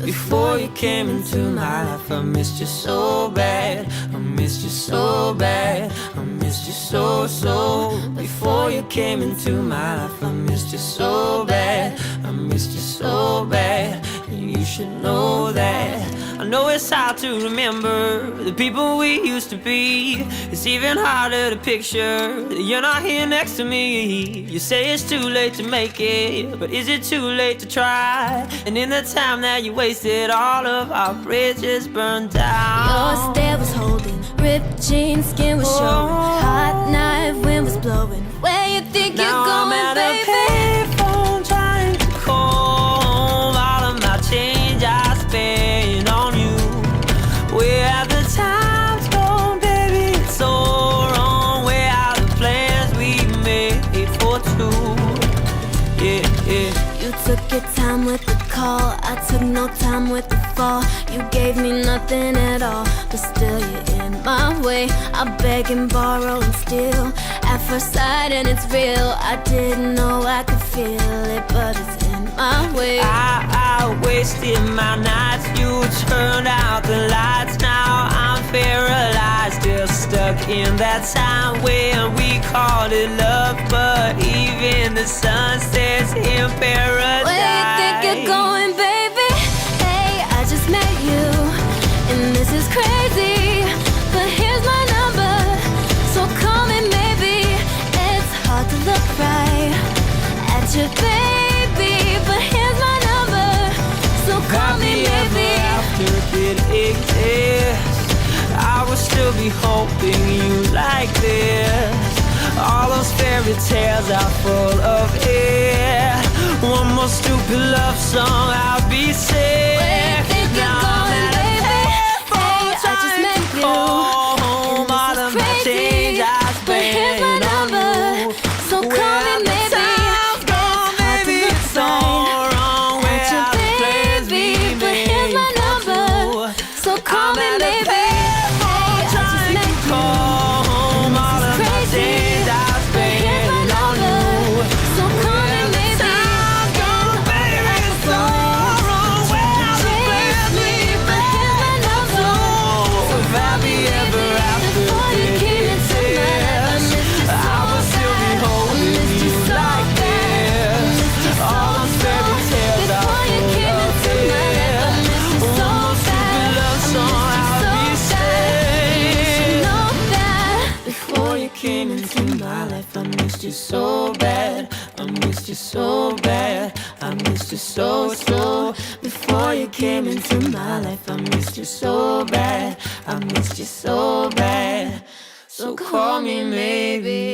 Before you came into my life, I missed you so bad. I missed you so bad. I missed you so, so. Before you came into my life, I missed you so bad. I missed you so bad. And you should know that. I know it's hard to remember the people we used to be. It's even harder to picture that you're not here next to me. You say it's too late to make it, but is it too late to try? And in the time that you wasted, all of our bridges burned down. Your stare was holding, ripped jeans, skin was showing, hot night, wind was blowing. Where you think you're going, I'm at baby? a payphone trying to call home all of my change I spent on you. Where have the times gone, baby? It's so wrong. Where are the plans we made for two? Yeah, yeah. You took your time with the call, I took no time with the fall. You gave me nothing at all, but still you're in my way. I beg and borrow and steal at first sight, and it's real. I didn't know I could feel it, but it's in my way. I wasted my nights, you turned out the lights. Now I'm paralyzed, still stuck in that time when we called it love. But even the sun sets in paradise. Where you think you're going, baby? Hey, I just met you, and this is crazy, but here's my number, so call me maybe. It's hard to look right at your baby, but here's my number, so call me maybe. After it exists, I will still be hoping you like this. All those fairy tales are full of air. One more stupid love song, I'll be sick. Where you think you're going, baby? Hey, I just met you, home, all of my change I but here's my number, so call me maybe. It's all wrong. Where are the plans we made for two? So call me I'm at a maybe. payphone trying to call home all of my days I spent on you. So call me maybe. Time gone, baby, it's all wrong. Where are the plans we made for two? If happy ever after this, I will still be holding you like this. All those fairy tales are full of fear. One more stupid love song, I'll be safe. Before you came into my life, I missed you so bad. I missed you so bad. I missed you so, so. Before you came into my life, I missed you so bad. I missed you so bad. So call me maybe.